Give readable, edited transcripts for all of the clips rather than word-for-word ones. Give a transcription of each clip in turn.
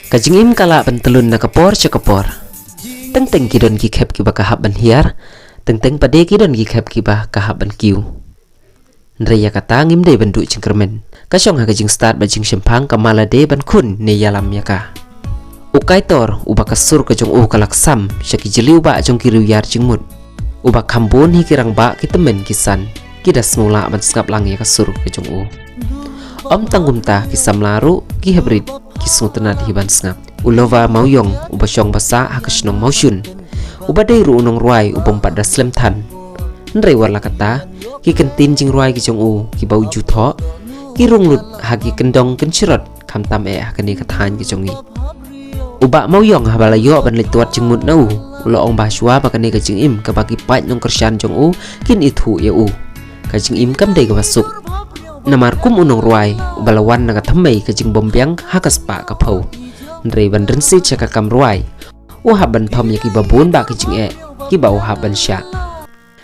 Kajingim kala pentelun na kapor cakapor. Teng kidon gikhep kiba kahap ban hiar. Teng pade kidon gikhep kiba kahap ban kiu. Nreya kata ngim de bendu cingkermen. Kasyong ha kajing start bajing sempang kamala de ban kun ne yalam yaka. Ukai tor uba kasur kajong kalak sam syaki jeli uba jong kiriu yar jingmut. Uba kambun hikirang ba kitemen kisan. Kida semula ban skap lang ya kasur kajong Om tanggum ta kisam laru ki hebrid kisung tenat hiban ngap ulova mauyong uba syong basa hakasnong mausyun uba dei ru unong ruai ubom pada slem tan nrei warla kata ki kentin jing ruai ki jong ki bau ju tho ki runglut hagi kendong kencirot kam tam hakani kathan ki jongi uba mauyong habalayo ban lituat jingmut nau ulo ong baswa bakani ka jing im ka bagi pat nong kersyan jong kin itu ya ka jing im kam dei ka basuk namar kum unong ruai balawan naga thamai ka jing bombyang hakas pa ka phau nrei ban rensi chaka kam ruai haban thom yaki babun ba ka jing ki ba haban sha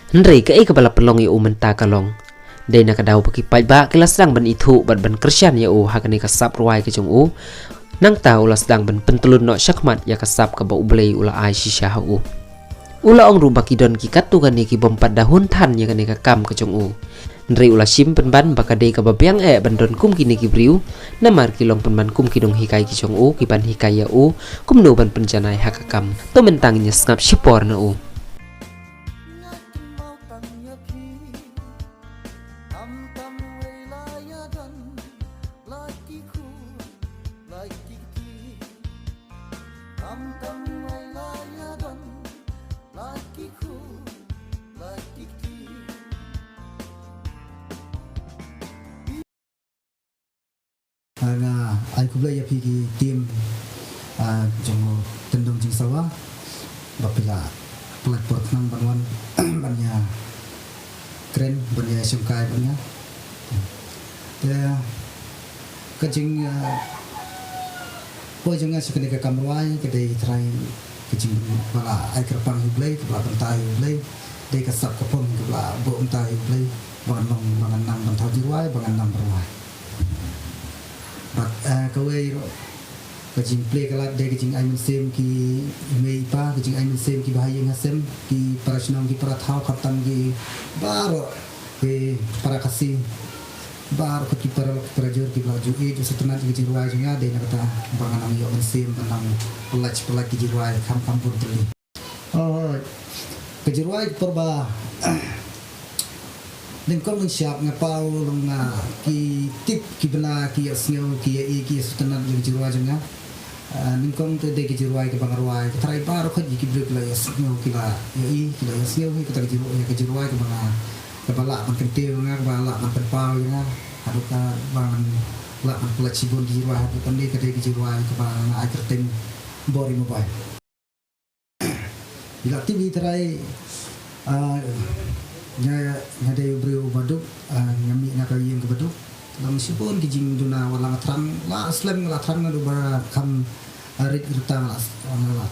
nrei ka ka bala pelong ya menta kalong dei na ka daw paki pai ba kilas dang ban ithu ban kersyan ya hakani ka sap ruai ka jong nang ta ulas dang ban pentelun no syakmat ya ka sap ka ba ublei ula ai shisha ula ong ruba kidon ki katu kan ki bompat dahun tan ya kan ka kam ka jong Nrei ula sim penban bakadei ka babyang bandon kum kini ki briu namar kilong penban kum kidong hikai ki jong ki ban hikai ya kum no ban penjanai hakakam to mentang nya skap sipor na Ai kublai ya pigi tim jong tendong jing sawa bapila pelat port nang banwan bannya keren bannya sungkai bannya ya kajing pojongnya sekali ke kamruai kedai trai kajing bala ai kerpang hublai kebla bentai hublai dei kasap kapong kebla bo bentai hublai bangan nang bantau jiwai bangan nang berwai kawai kajing play kalat de kajing aimun sem ki mei pa kajing aimun sem ki bahaya ngasem ki parasnong ki parathau khatam ki baro ke para kasih baro ki parajur ki laju jo setenat ki jirwai junga de na kata bangan ang yo sem banang pelaj ki jirwai kam pun teli ke jirwai porba nên con mình sạp ngà pau long ngà ki tip ki bana ki asnyo ki sutanat yung jirwa janga nên con te de ki jirwa ki bangarwai ki trai bar kho ki blek la asnyo ki la ki la asnyo ki ta ki jirwa ki bana ka bala man kan te nga bala man kan pau nga hadu ka bangan la man pula cibon di jirwa hadu kan de ki jirwa ki bana ai kerten bori mobile bila tibi trai nya de brio baduk nyami na kayeng ke baduk lang sipun kijing duna walang trang la slem la trang na ba kam arit irta la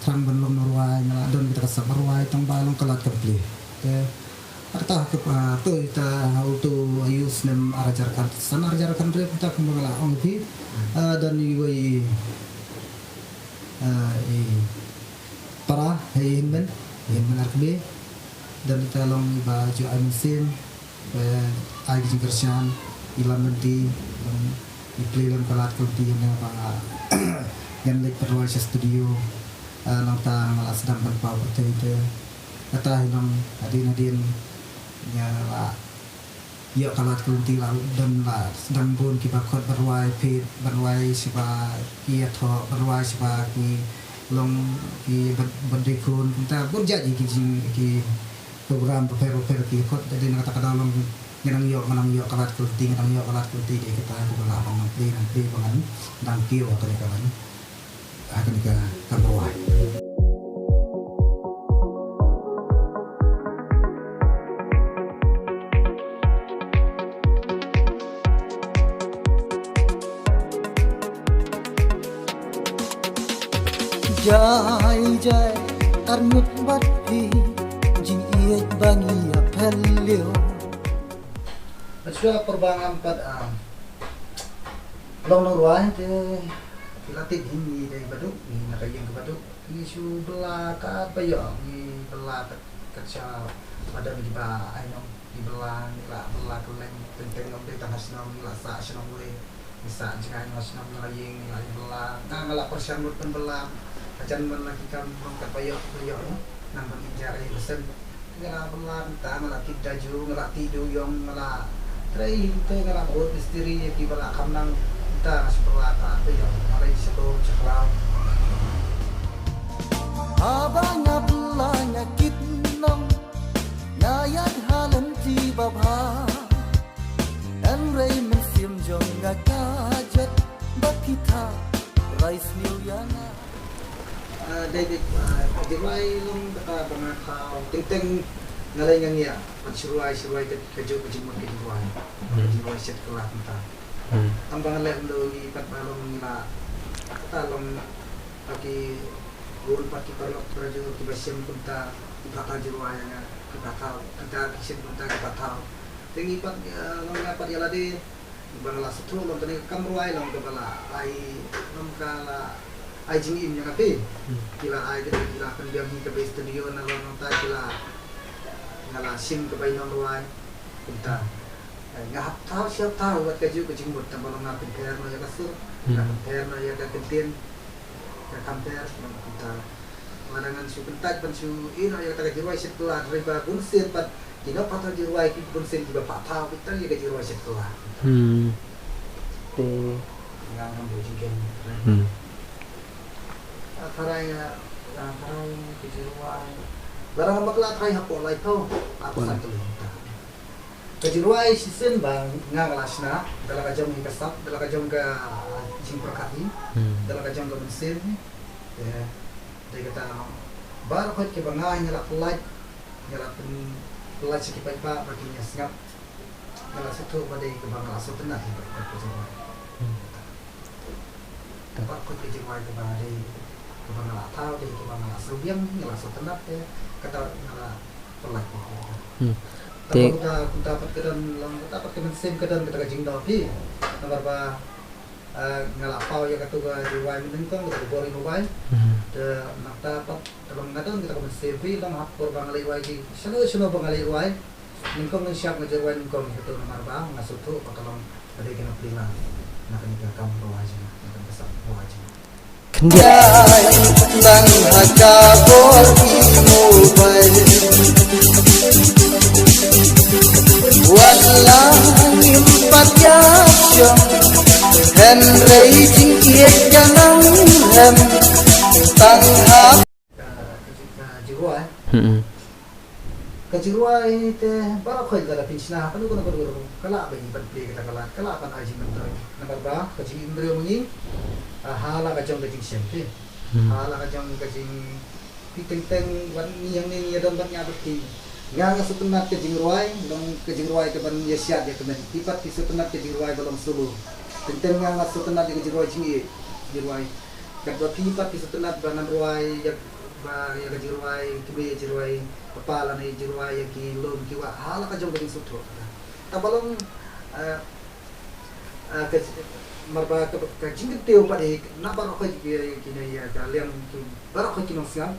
trang ban long norwai ngala don kita kasap norwai tang balong kalat komple te arta ke to ita how to use nem arajar kan sana arajar kan re kita kembala ong pi dan i para hinmen arkbe dan kita long baju musim ai ji kersian ilam nanti di playland kalat kulti yang apa yang lek perwa studio lang ta malas sedang berpau itu kata hilang adin ya la ya kalat kulti lalu dan la sedang pun kita kot berwai pit berwai siapa kia tho berwai siapa ki long ki berdekun kita berjadi ki program pero ki kot jadi nak kata dalam nganang yo kalat kulti di kita aku bala bang nanti bangan dan kio akan ka kamruai jai karnut bati jing iet bangi apelio sudah perbangan pada long norway te Kilatin ini dari baduk ni nak yang ke baduk isu belah ke apa ya ni belah kerja pada di ba ai no di belah ni lah belah keleng tentang orang di tanah senam ni lah sa senam boleh bisa jangan senam laying ni lah belah ngalak persiapan pun belah acan lagi kan mengkat payah ni nang berbicara pesen ngala belah ta ngala tidak ju ngala tidu yang ngala trai itu ngala buat istri ki belah kamnang ta sebelah ta ya malai sedo caklau abanya belanya kitnong ngayat halan ti babha dan rei mensim jong ngakajat bakita rais milyana David Jirwai long kata bangakau tentang ngalai ngangia Jirwai keju kejimut Jirwai set kelah entah ambang lek ndoi pat balong ngila kata long pagi gol pagi parok prajo tibasim kunta kata Jirwai nga kita kisim kunta kata tingi pat long ngapat yalade bangala setro long tani kamruai long kepala ai long kala ai jingin yang api kila ai kila akan biang ke studio na lo nota kila ngala sim ke bayi ruai kunta ngah tahu siap tahu buat kaju kucing buat tambah ngapin per no ya kasur ngapin per no ya kakentin ya kamper kunta marangan su kunta pan su ino ya kata jiruai setelah riba bunsin pat kino patah jiruai ki bunsin tiba pak tahu kita ya jiruai setelah te ngang ngambil jingken Karai kejiruai barang bakla kai hapo lai tho apa satu lita kejiruai season bang ngalasna dalam kajam ke kasap dalam kajam ke jing perkati dalam kajam ke mesin ya dia kata bar kot ke bangai nyala pelai sekipai pak baginya sengap nyala satu pada ke bangla so tenah kejiruai tempat kot kejiruai ke bangai kebang ngala tahu deh kebang ngala serubiang ngala sotenap ya kata ngala pelak tapi kita dapat kedan lang dapat kemen kedan kita kajing dapi nomor ba ngala pau ya katu ga diwai menengkong kita bori mobile de nak dapat dalam ngadon kita kemen sem pi lang hapor bang ngalai wai ji seno bang ngalai wai nengkong nang siap ngajar wai nengkong katu nomor ba ngasutu pakalong ada kena pelila nak ni kam bawa aja nak besar bawa aja Jai nang haka borki mobile wala impat yasyong hen raging iet janang hem tanghap jiruai kejiruai te barak khoi gara pinchna panu kono kala bagi bantli kita kala pan aji mentoy nomor ba keji indrio mengi hala kajong kajing sempe hala kajong kajing piteng wan yang ni don ban nya beti nga setenat kajing ruai dong kajing ruai ke ban yesiat ya kemen tipat ki setenat kajing ruai dalam sulu tenteng nga setenat kajing ruai jingi ruai kadwa tipat ki setenat banan ruai ya ba ya kajing ruai kebe ruai kepala ni ruai ya ki lom ki wa hala kajong kajing sutro tabalong marba ka jingit teo pade na barok ko kina ya kalian tu barok ko kinong siam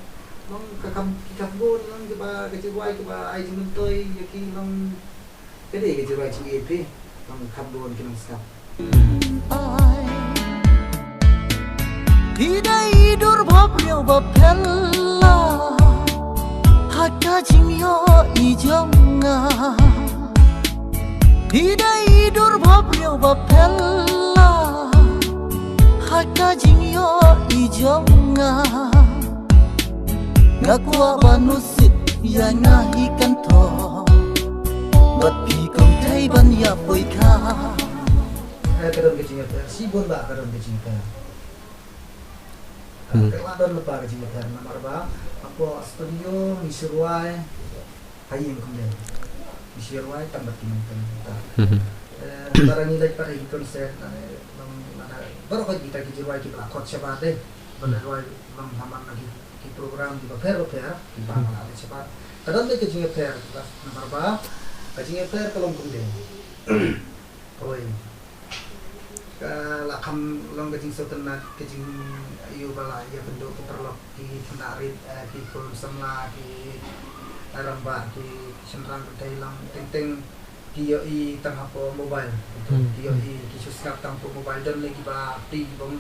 nong kakam bon nong ba ka jiwai ba ai jimentoy yaki nong kede ka jiwai chi ep nong kabon kinong siam Hidai dur bhapriyo bapella hakka jingyo ijonga Hidai dur bhapriyo bapella hakka jingyo ijonga ngakwa banusit ya ngahi kan tho bat pi kong thai ban ya poi kha kadon kecing si bon ba kadon kecing keladon lepa kecing nomor ba apa studio misuruai hayeng kemudian misuruai tambah kinong barang nilai pada konser baru kita jiwai kita akot siapa deh benar haman lagi di program di per di bangun ada siapa kadang dia kecil per nomor ba kecil per kalau kemudian poin la kham long ke jing sotna ke jing ayu bala ya bentuk perlok ki penarit ki pun semla ki ramba ki senrang kedailang teng ki yo I tang hapo mobile ki yo I ki susap tang po mobile dan lagi ba ti bong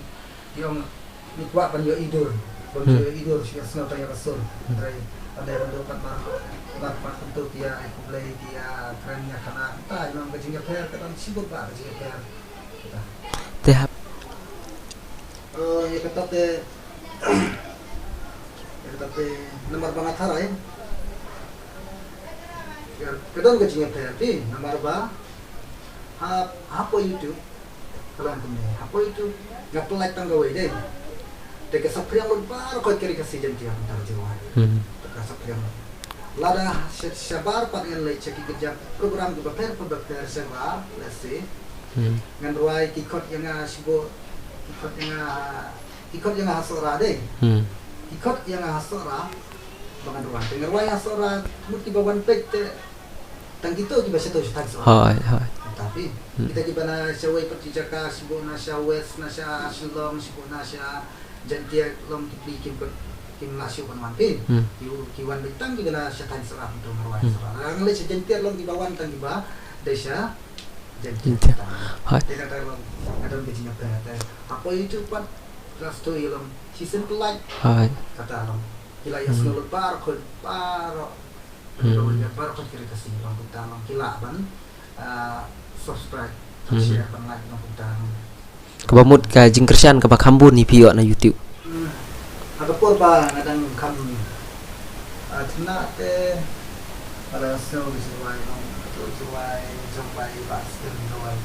yung ni kwa pan yo idur bong yo idur siya snow tayo kasur dai ada bentuk pat pat bentuk dia play dia kerennya karena ta long ke jing per kan sibuk ba jing per Tehap. Ya ketate nomor banget harai ya kedon ke jinga perti nomor ba hapo YouTube kalan kene hapo YouTube ngap like tang gawe deh deke sapriang mun par ko kiri kasih janti antar jiwa ka sapriang lada sabar pak yang lek ceki kerja program ke bakter sabar lesi ngan ruai kikot yang sibo ikot yang hasora deh ikot yang hasora bangan ruang dengan ruang hasora mesti bawan pek tang gitu kita setu tang so Hai. tapi kita gimana syawai pertijaka sibo nasya west nasya silong sibo nasya jantia long dibikin kim nasyo kan mampi kiwan bitang gimana syatan serap untuk ruang hasora ngalih jantia long di bawan tang giba desa jantia Hai. Dia kata long ada gajinya berapa apa itu pan kelas tu ilmu season pelaj Hai. kata long kila yang selalu par kon kira kasih long kita long kila ban subscribe share ban like long kita Kabamut ka jing kersian ka bakhambun ni pio na YouTube. ada purba kadang kam tena te pada sel disuai long juai jumpai pas juai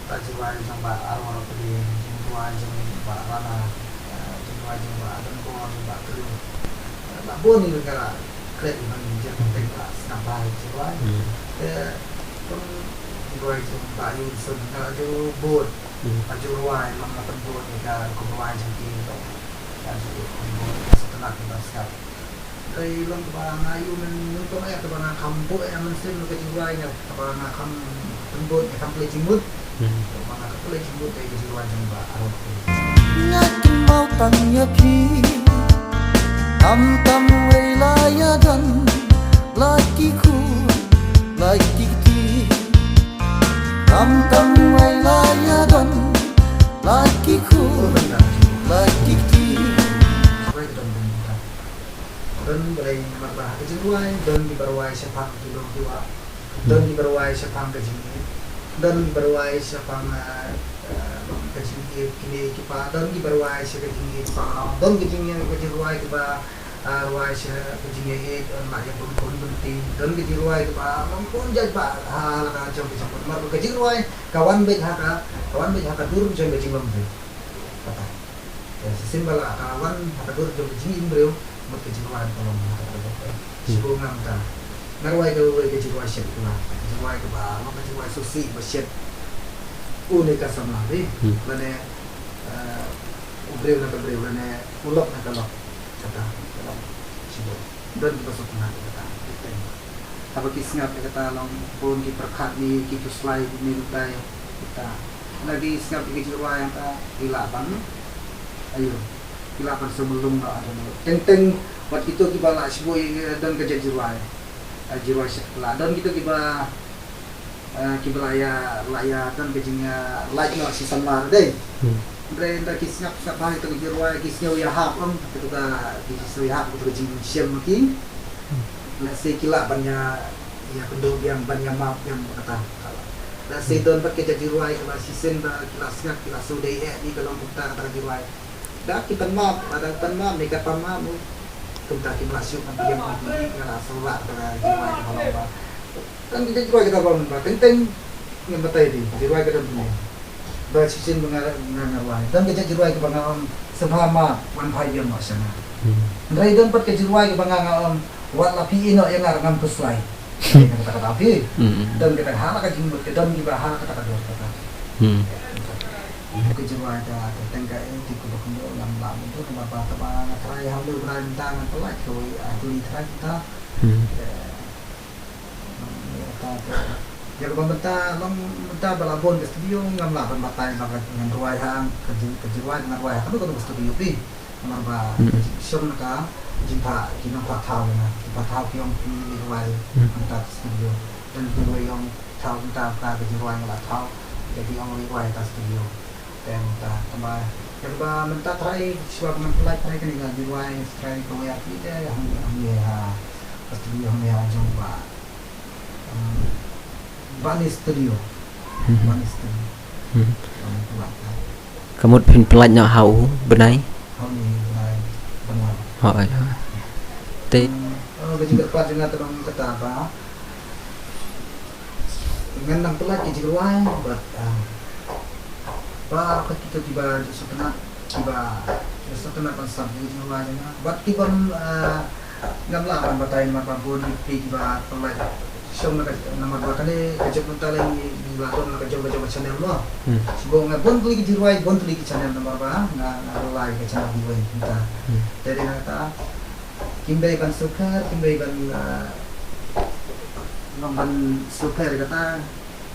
juai jumpa arwah pedi juai jumpa rana juai jumpa dan pun jumpa kru tak pun ni negara kredit man je penting pas sampai juai pun juai jumpa yun sun ju bot ju ruai mang na bot negara ko ruai jumpi to dan ju bot setelah kita sekali dari long kebarang ayu menuntung ayat kebarang kampung yang mensin ke jiwa nya kebarang kam tembut kam play jimut kebarang play jimut dari jiwa jamba arok Ngakin mau tanya pi tam wilaya dan laki ku laki ti tam wilaya dan laki ku laki ti dan boleh marbah ke jiwa dan diberwai sepang tulung jiwa dan diberwai sepang ke jini dan diberwai sepang ke jini kini kipa dan diberwai sepang ke jini kipa dan ke jini ke jiwa kipa ruai ke jini mak yang pun berhenti dan ke jiwa kipa pun jadi pak hal macam macam mar ke jiwa kawan bet haka dur jangan jinglam tu kata ya simbol kawan haka dur jangan jingim bro kejiwaan kalau sibu ngamta narwai ke kejiwaan syet pula kejiwaan ke ba mau kejiwaan susi bersyet unika sama ni lane ubreu lane ulok nak kalau kata kalau sibu dan besok nak kata apa kisngap kata long pun di perkat ni kitu slide ni lutai kita lagi singap kejiwaan yang ka ilaban ayo kilapan sebelum tak ada teng waktu itu kita nak sebui dan kerja jirai setelah dan kita laya dan kerjanya like nak si samar deh brand kisnya apa itu jirai kisnya ya hak itu dah kisnya hak itu kerja siam mungkin nasi kilapan ya penduduk yang banyak map yang kata nasi don kerja jirai kalau season kilasnya kilas sudah di kalau kita kata jirai dah kita map ada tanam mereka pamam kita masuk kan dia mati kalau salah pada jiwa kalau apa kan kita juga kita bangun penting yang betul ini jiwa kita punya bersisin mengarang dan kita jiwa kita bangun sebama wan payung masana dari dan per jiwa kita bangun wan lapi ino yang ngarang puslai kata api dan kita halak jimut kita dan kita halak kata kata kejiwaan ada tengah itu kebetulan lam itu kenapa teman saya hamil berantang pelak kau ahli kita ya benta long benta balabon ke studio ngam la ban batai maka dengan ruai hang kejiruai dengan ruai hang itu studio pi nomor ba syom ka jimpa kinong kwa tau na jimpa tau kiong pi ruai benta studio dan ruai yang tau benta ka kejiruai ngala tau jadi yang ruai ta studio dan ta tambah yang ba benta try sebab mempelai try kan dengan ruai try ko ya pi dia yang ya studio yang jomba Bani studio. Bani studio. Kamu pin pelaj nak hau benai. Hau ni benai benar. Hai. Te juga pat dengan terang kata apa? Dengan nang pelaj di luar buat ba kita tiba setelah pasal di luar buat tiba ngamla batai mapabun di tiba pelaj Syom na nama dua kali kejap mental yang di lakon na kejap channel mo. Sibo nga bon tuloy kijiruay bon tuloy channel nomor ba na live ke channel di way kita. Jadi nata kimbay ban sukar kimbay ban ban sukar kata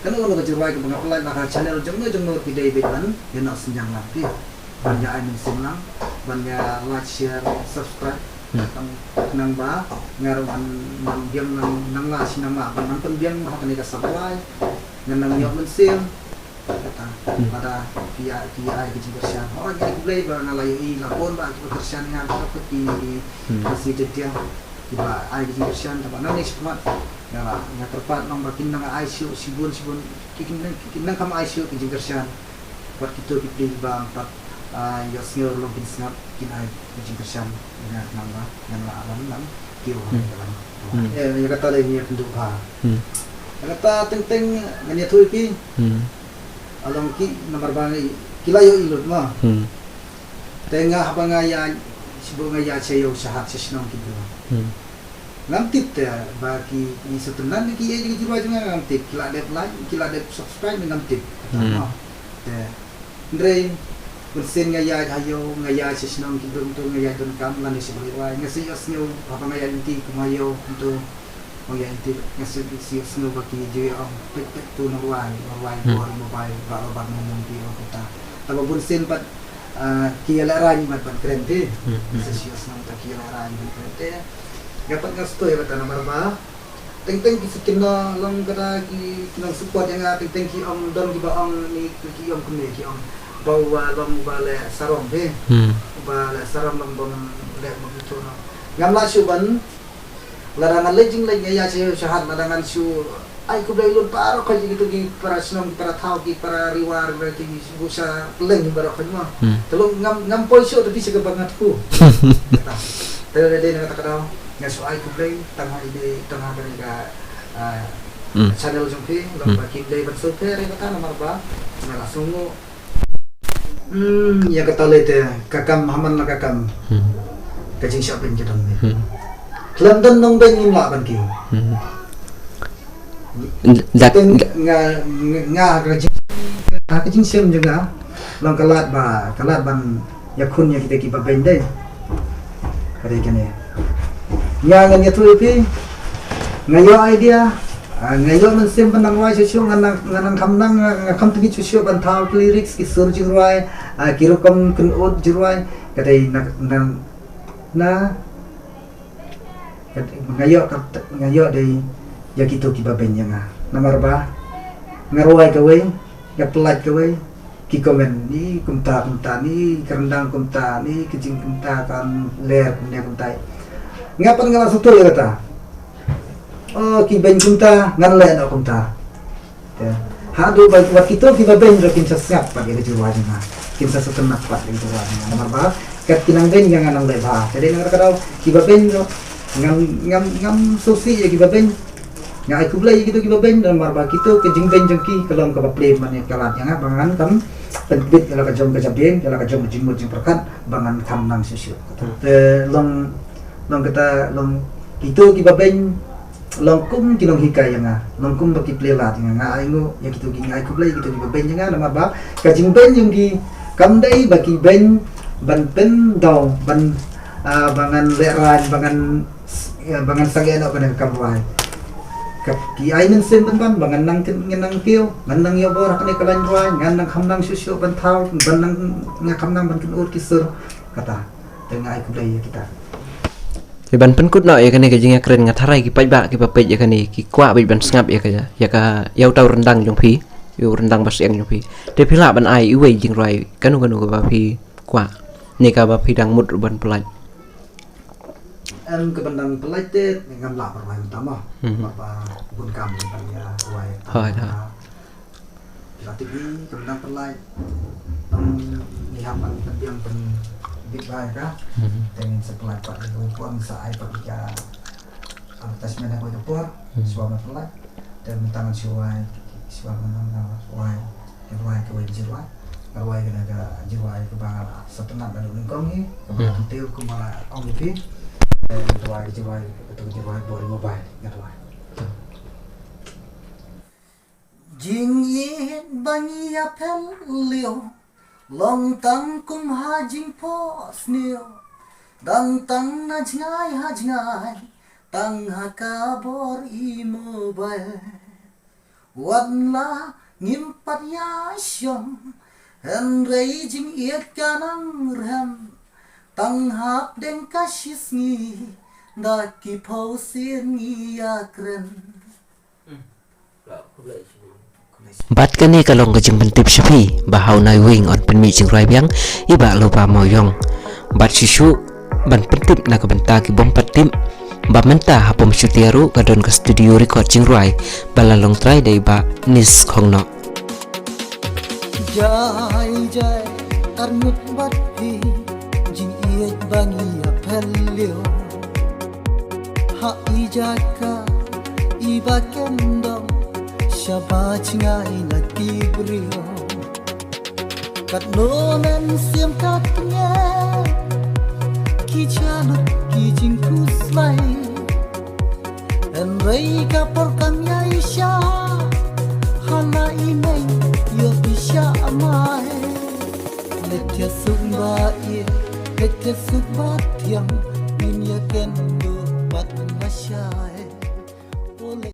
kan kalau kijiruay ke mga na channel jomno pidai beban yan na senyang lagi. Banyak amin simlang banyak like share subscribe nang ba ngaruan nang diam nang la sinama nang pendiam hak ni ka sabay nang yok mensim kata pada kia ai kebersihan orang jadi play bar na layu lapon ba kebersihan nga seperti masih jadi tiba ai kebersihan apa nang ni semua ngala nga terpat nang bakin nang ai sibun kikin nang kam ai kebersihan buat kita bang pat ya sengir lo bisnap kin ai kebersihan dengan nama yang alam lang kiu dalam ya kata lagi yang penduk ha kata teng nganya thui pi along ki nomor bangai kilayo ilut ma tengah bangaya sibo ngaya cheyo sahat sesnong kidu ngamtip te bagi ni setenan ki ye ji jiwa jangan ngamtip kila dep subscribe ngamtip te ndrei Kursin ngaya hayo ngaya sesnong kidu untuk ngaya don kam lan sibuliwai ngasi osnyo apa ngaya inti kumayo untuk ngaya inti ngasi osnyo baki jiwa pet tu norwai bor mobile ba mong pi kita tabo kursin pat kiyala ran mat keren ti ngasi osnyo ta kiyala ran keren ti dapat ngasto ya bata nomor ba teng kisikin na long kada ki kinang support yang teng ki om don ki ba om ni ki om kunne ki om bawa long bale sarong be bale sarong long bom le begitu no ngamla syuban larangan lejing ya syahat larangan syu ai ku belun paro ka gitu gi para sinong para tau gi para riwar berarti busa leng baro ka mo telung ngam poisyo tapi sega banget ku tele de kata kata ngasu ai ku play tengah ide tengah mereka channel jumpi long baki play ban super kata nomor ba ngala sungu ya kata lete kakam haman na kakam kajing siapin jadon ni London nong ben ngimla ban ki nga kajing siam juga long kalat ban yakun ya kita ki ba ben dai kare kene ya ngan ya tu pi ngayo idea ngayo men sim panang wai chu nganang kamnang ngakam tu chu chu ban thau lyrics ki sur jirwai kirukom kun od jirwai kadai na ngayo dei ya kitu ki baben yang nomor ba ngaruai kawe ya pelat kawe ki komen ni kumta ni kerendang kumta ni kecing kumta kan ler punya kumta ngapan ngala satu ya kata oh ki ben kumta ngan le na kumta ya hadu ba kita ki baben ro kin sasap pagi ke juwa jana kin sasetenak pat ke juwa jana nomor ba kat kinang ben yang nang le ba jadi nang kadau ki baben ro ngam sosi ya ki baben nga ai kublai gitu ki baben nomor ba kita ke jing ben jengki kelom ka play man ya kalat yang bangan kam terbit kalau kajom kajabien kalau kajom jimut jing perkat bangan kam nang susu long kita long itu ki baben longkum kinong hikay nga longkum baki plela nga aingo ya gitu gi ai kublai gitu ki baben nga nomor ba kajing ben yung gi kamdai baki ben ban pen daw ban bangan leran bangan sageno kana kamwai kap ki ai men sim ban ngenang kio ngenang yo borak ni kalan ruai ngenang khamnang susu ban thau ban nang khamnang ban kin ur kisur kata tengah ai budaya kita Ki ban pen kut no ya kani ka jinga keren ngatharai ki pajba ki papej ya kani ki kwa bi ban sngap ya ka ya ka yau tau rendang jong phi yu rendang bas yang jong phi te phila ban ai iwe jing rai kanu ka ba phi kwa ni ka ba phi dang mut ban pelaj em ke bandang pelaj te ngam la permai utama apa bun kam ban ya ruai Hai, latih ke bandang pelaj ni hapan yang pen big bai ka dengan sekolah pak itu pun saya pergi ke advertisement aku itu pun suami pelaj dan tangan suai suami nama suai ruai ke wajib jiwa ruai ke naga jiwa ke bang setenang dan lingkong ni kemudian tiu ke malah om lebih ruai jiwa betul jiwa boleh mobile ruai Jing yin bangi ya pen liu Long tang kum ha jing po snil Dang tang na jngai Tang ha kabor I mobile Wan la ngimpat ya syom Hen rei jing iet kanang rem Tang hap den kashis ngi Daki po sin ngi ya kren Bat kani kalong ka jing pentip shapi bahau nai wing on pen mi jing rai biang iba lupa moyong bat shishu ban pentip na ka banta ki bom patim ba menta hapom syutiaru ka don ka studio record jing rai balalong try dai ba nis khong no Jai jai arnut bat pi jing iet bangi ya pelio ha ijaka iba kendong Shabbat ngai na tibrio kat nomen siam kat nya ki chanut ki jing kuslai en rei ka por kam ya isha hala imei yo isha mai letya sumba ye letya sumba tiang min ya kendo bat na shai